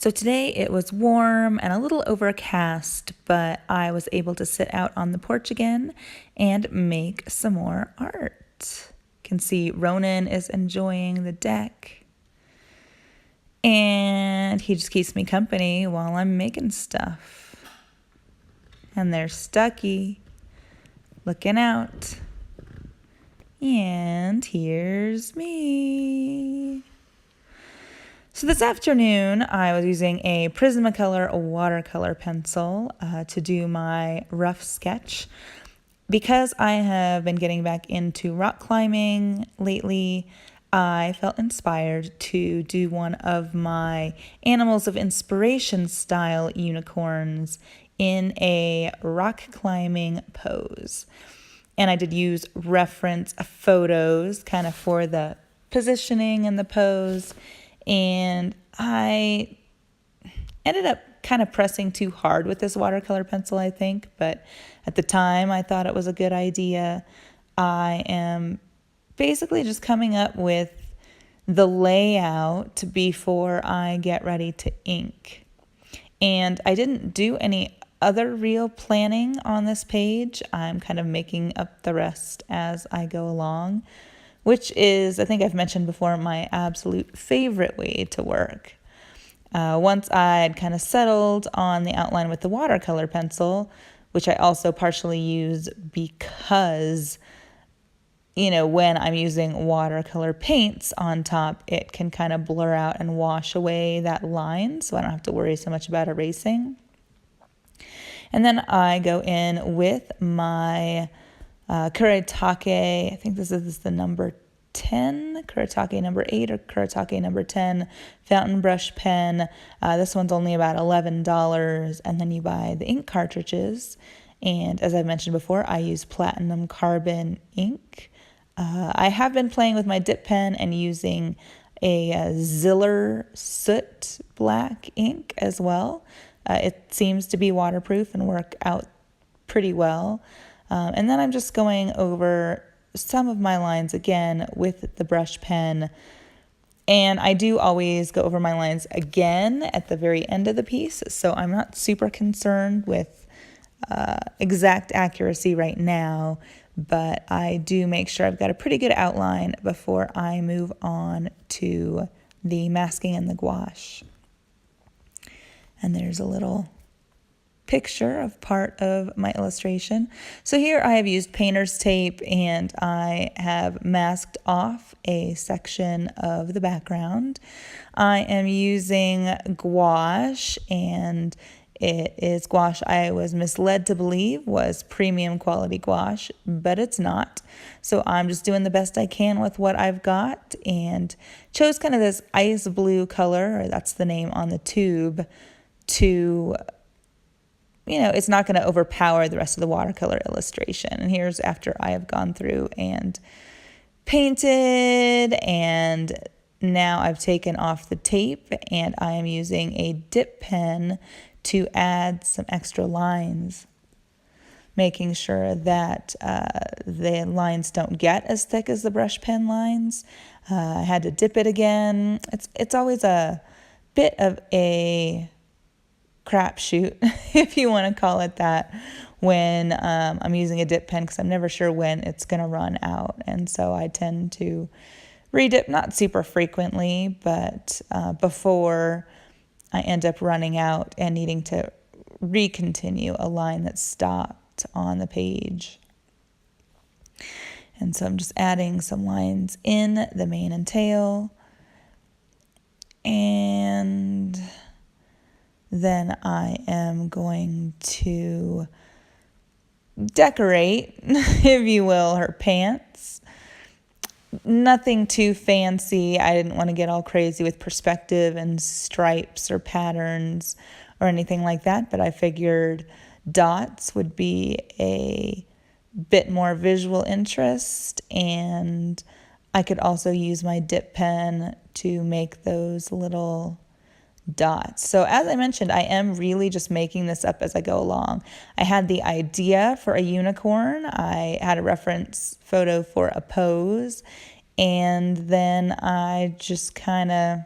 So today it was warm and a little overcast, but I was able to sit out on the porch again and make some more art. You can see Ronan is enjoying the deck, and he just keeps me company while I'm making stuff. And there's Stucky looking out. And here's me. So this afternoon, I was using a Prismacolor watercolor pencil to do my rough sketch. Because I have been getting back into rock climbing lately, I felt inspired to do one of my Animals of Inspiration style unicorns in a rock climbing pose. And I did use reference photos kind of for the positioning and the pose. And I ended up kind of pressing too hard with this watercolor pencil, I think. But at the time, I thought it was a good idea. I am basically just coming up with the layout before I get ready to ink. And I didn't do any other real planning on this page. I'm kind of making up the rest as I go along, which is, I think I've mentioned before, my absolute favorite way to work. Once I'd kind of settled on the outline with the watercolor pencil, which I also partially use because, when I'm using watercolor paints on top, it can kind of blur out and wash away that line, so I don't have to worry so much about erasing. And then I go in with my Kuretake, I think this is the number 10, Kuretake number 8 or Kuretake number 10 fountain brush pen. This one's only about $11, and then you buy the ink cartridges. And as I've mentioned before, I use platinum carbon ink. I have been playing with my dip pen and using a Ziller soot black ink as well. It seems to be waterproof and work out pretty well. And then I'm just going over some of my lines again with the brush pen. And I do always go over my lines again at the very end of the piece, so I'm not super concerned with exact accuracy right now, but I do make sure I've got a pretty good outline before I move on to the masking and the gouache. And there's a little picture of part of my illustration. So here I have used painter's tape and I have masked off a section of the background. I am using gouache, and it is gouache I was misled to believe was premium quality gouache, but it's not. So I'm just doing the best I can with what I've got, and chose kind of this ice blue color, or that's the name on the tube, to, it's not going to overpower the rest of the watercolor illustration. And here's after I have gone through and painted, and now I've taken off the tape and I am using a dip pen to add some extra lines, making sure that the lines don't get as thick as the brush pen lines. I had to dip it again. It's always a bit of a crapshoot, if you want to call it that, when I'm using a dip pen, because I'm never sure when it's going to run out. And so I tend to redip, not super frequently, but before I end up running out and needing to recontinue a line that stopped on the page. And so I'm just adding some lines in the mane and tail. And then I am going to decorate, if you will, her pants. Nothing too fancy. I didn't want to get all crazy with perspective and stripes or patterns or anything like that, but I figured dots would be a bit more visual interest, and I could also use my dip pen to make those little dots. So as I mentioned, I am really just making this up as I go along. I had the idea for a unicorn. I had a reference photo for a pose, and then I just kind of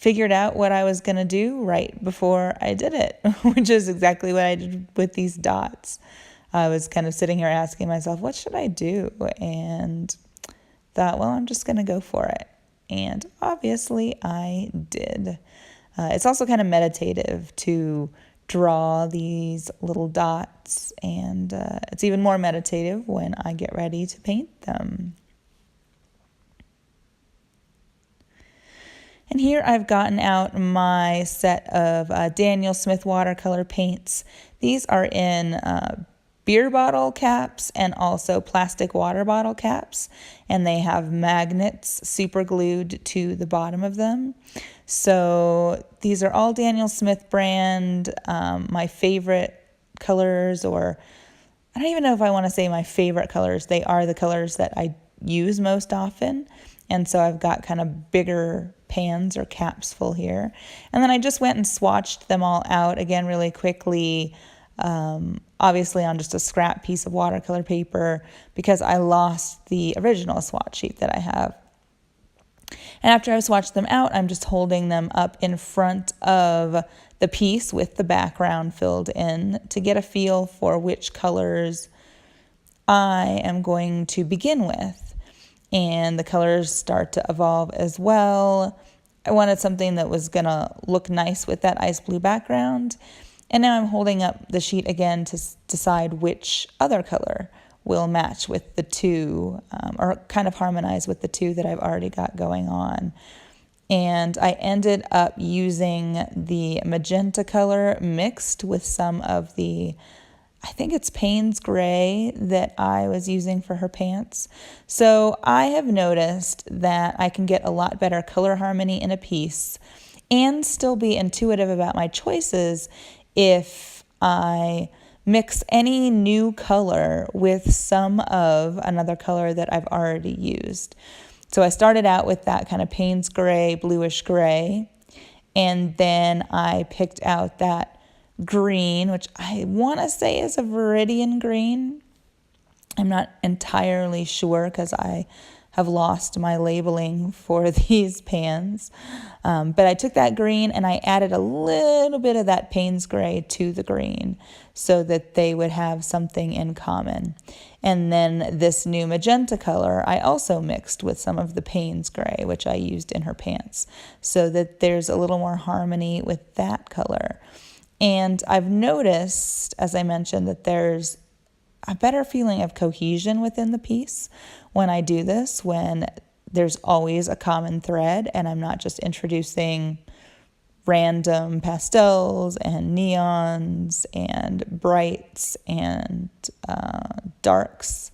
figured out what I was going to do right before I did it, which is exactly what I did with these dots. I was kind of sitting here asking myself, what should I do? And thought, well, I'm just going to go for it. And obviously I did. It's also kind of meditative to draw these little dots, and it's even more meditative when I get ready to paint them. And here I've gotten out my set of Daniel Smith watercolor paints. These are in beer bottle caps and also plastic water bottle caps, and they have magnets super glued to the bottom of them. So these are all Daniel Smith brand. My favorite colors, or I don't even know if I want to say my favorite colors. They are the colors that I use most often. And so I've got kind of bigger pans or caps full here. And then I just went and swatched them all out again really quickly, obviously on just a scrap piece of watercolor paper, because I lost the original swatch sheet that I have. And after I've swatched them out, I'm just holding them up in front of the piece with the background filled in to get a feel for which colors I am going to begin with. And the colors start to evolve as well. I wanted something that was going to look nice with that ice blue background. And now I'm holding up the sheet again to decide which other color will match with the two, or kind of harmonize with the two that I've already got going on. And I ended up using the magenta color mixed with some of the, I think it's Payne's Gray that I was using for her pants. So I have noticed that I can get a lot better color harmony in a piece and still be intuitive about my choices if I mix any new color with some of another color that I've already used. So I started out with that kind of Payne's Gray, bluish gray, and then I picked out that green, which I want to say is a Viridian green. I'm not entirely sure because I have lost my labeling for these pans. But I took that green and I added a little bit of that Payne's Gray to the green so that they would have something in common. And then this new magenta color I also mixed with some of the Payne's Gray, which I used in her pants, so that there's a little more harmony with that color. And I've noticed, as I mentioned, that there's a better feeling of cohesion within the piece when I do this, when there's always a common thread and I'm not just introducing random pastels and neons and brights and darks.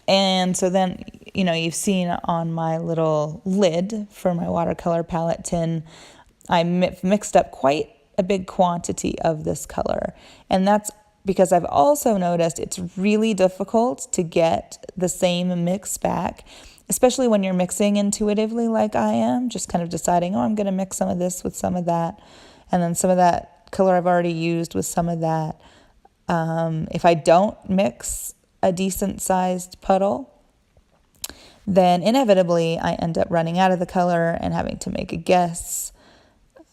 And so then, you've seen on my little lid for my watercolor palette tin, I mixed up quite a big quantity of this color. And that's because I've also noticed it's really difficult to get the same mix back, especially when you're mixing intuitively like I am, just kind of deciding, I'm going to mix some of this with some of that, and then some of that color I've already used with some of that. If I don't mix a decent sized puddle, then inevitably I end up running out of the color and having to make a guess.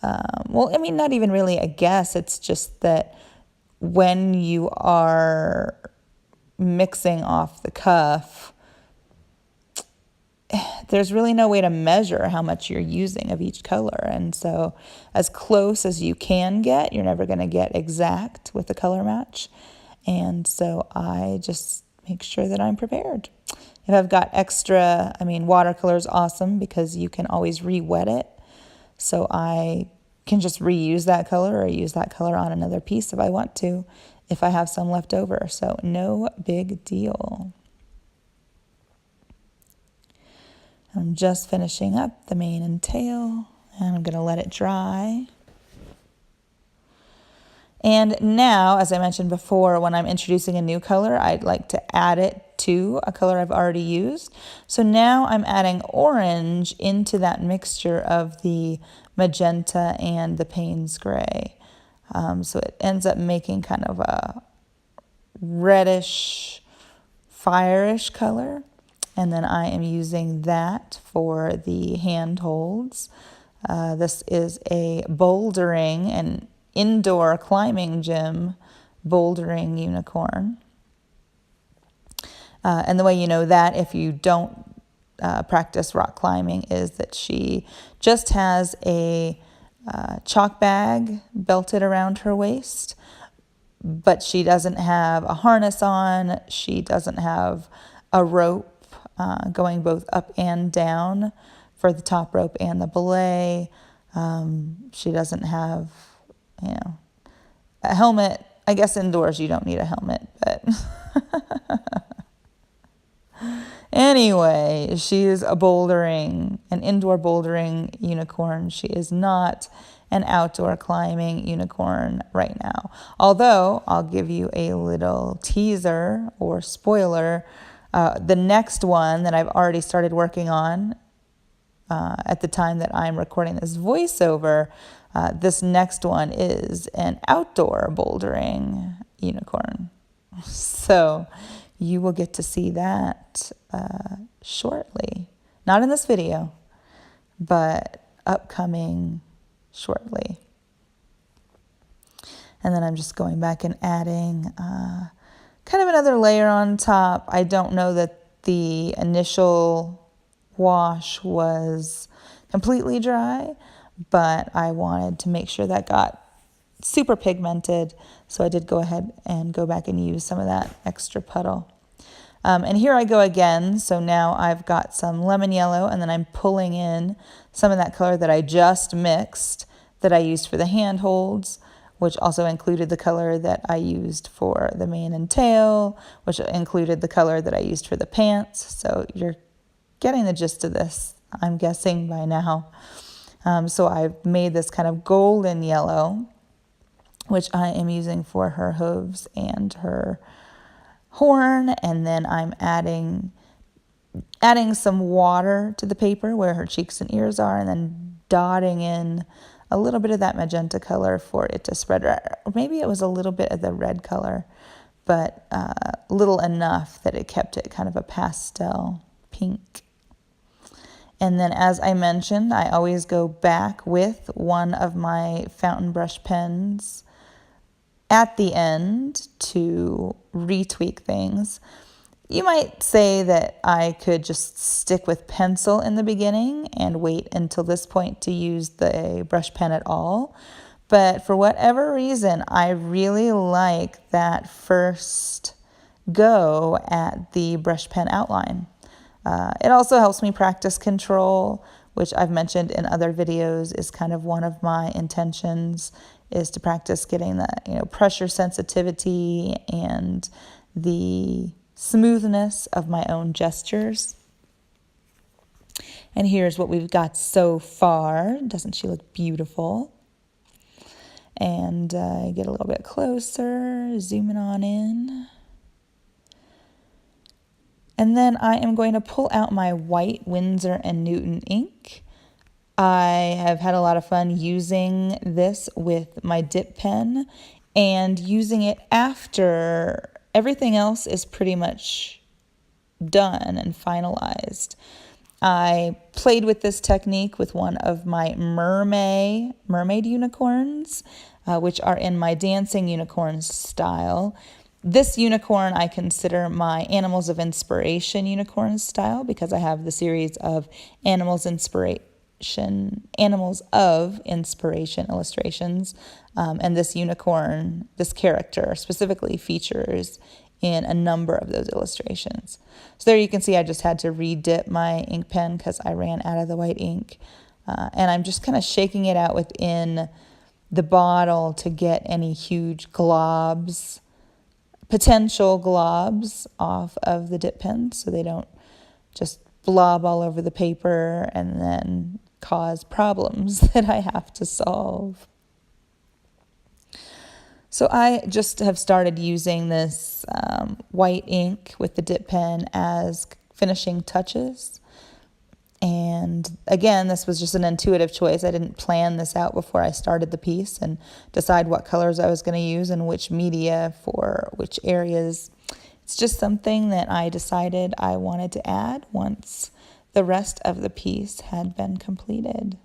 Not even really a guess. It's just that when you are mixing off the cuff, there's really no way to measure how much you're using of each color. And so as close as you can get, you're never going to get exact with the color match. And so I just make sure that I'm prepared. If I've got extra, watercolor is awesome because you can always re-wet it. So I can just reuse that color or use that color on another piece if I want to, if I have some left over. So no big deal. I'm just finishing up the mane and tail, and I'm going to let it dry. And now, as I mentioned before, when I'm introducing a new color, I'd like to add it to a color I've already used. So now I'm adding orange into that mixture of the magenta and the Payne's Gray. So it ends up making kind of a reddish, fire-ish color. And then I am using that for the handholds. This is a bouldering and indoor climbing gym bouldering unicorn. And the way you know that if you don't practice rock climbing is that she just has a chalk bag belted around her waist, but she doesn't have a harness on. She doesn't have a rope going both up and down for the top rope and the belay. She doesn't have, a helmet. I guess indoors you don't need a helmet, but anyway, she is an indoor bouldering unicorn. She is not an outdoor climbing unicorn right now. Although I'll give you a little teaser or spoiler. The next one that I've already started working on at the time that I'm recording this voiceover, this next one is an outdoor bouldering unicorn. So you will get to see that shortly. Not in this video, but upcoming shortly. And then I'm just going back and adding kind of another layer on top. I don't know that the initial wash was completely dry, but I wanted to make sure that got super pigmented, so I did go ahead and go back and use some of that extra puddle. And here I go again, so now I've got some lemon yellow, and then I'm pulling in some of that color that I just mixed that I used for the handholds, which also included the color that I used for the mane and tail, which included the color that I used for the pants. So you're getting the gist of this, I'm guessing, by now. So I've made this kind of golden yellow, which I am using for her hooves and her horn, and then I'm adding some water to the paper where her cheeks and ears are, and then dotting in a little bit of that magenta color for it to spread, or maybe it was a little bit of the red color, but little enough that it kept it kind of a pastel pink. And then, as I mentioned, I always go back with one of my fountain brush pens at the end to retweak things. You might say that I could just stick with pencil in the beginning and wait until this point to use the brush pen at all. But for whatever reason, I really like that first go at the brush pen outline. It also helps me practice control, which I've mentioned in other videos is kind of one of my intentions, is to practice getting the pressure sensitivity and the smoothness of my own gestures. And here's what we've got so far. Doesn't she look beautiful? And get a little bit closer, zooming on in. And then I am going to pull out my white Winsor & Newton ink. I have had a lot of fun using this with my dip pen and using it after everything else is pretty much done and finalized. I played with this technique with one of my mermaid unicorns, which are in my dancing unicorns style. This unicorn I consider my Animals of Inspiration unicorn style because I have the series of Animals of Inspiration illustrations, and this unicorn, this character specifically features in a number of those illustrations. So there you can see I just had to re-dip my ink pen because I ran out of the white ink, and I'm just kind of shaking it out within the bottle to get any huge potential globs off of the dip pen so they don't just blob all over the paper and then cause problems that I have to solve. So I just have started using this white ink with the dip pen as finishing touches. And again, this was just an intuitive choice. I didn't plan this out before I started the piece and decide what colors I was going to use and which media for which areas. It's just something that I decided I wanted to add once the rest of the piece had been completed.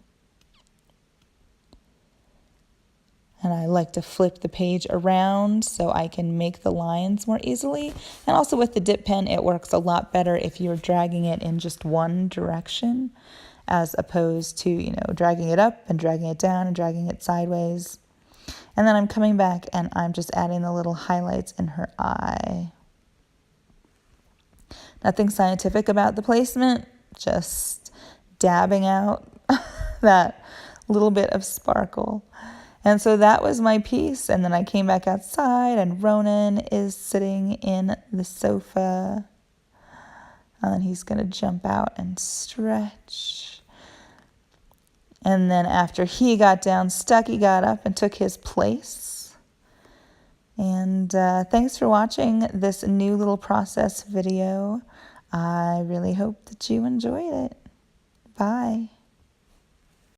and I like to flip the page around so I can make the lines more easily. And also with the dip pen, it works a lot better if you're dragging it in just one direction as opposed to, dragging it up and dragging it down and dragging it sideways. And then I'm coming back and I'm just adding the little highlights in her eye. Nothing scientific about the placement, just dabbing out that little bit of sparkle. And so that was my piece. And then I came back outside and Ronan is sitting in the sofa. And then he's going to jump out and stretch. And then after he got down stuck, he got up and took his place. And thanks for watching this new little process video. I really hope that you enjoyed it. Bye.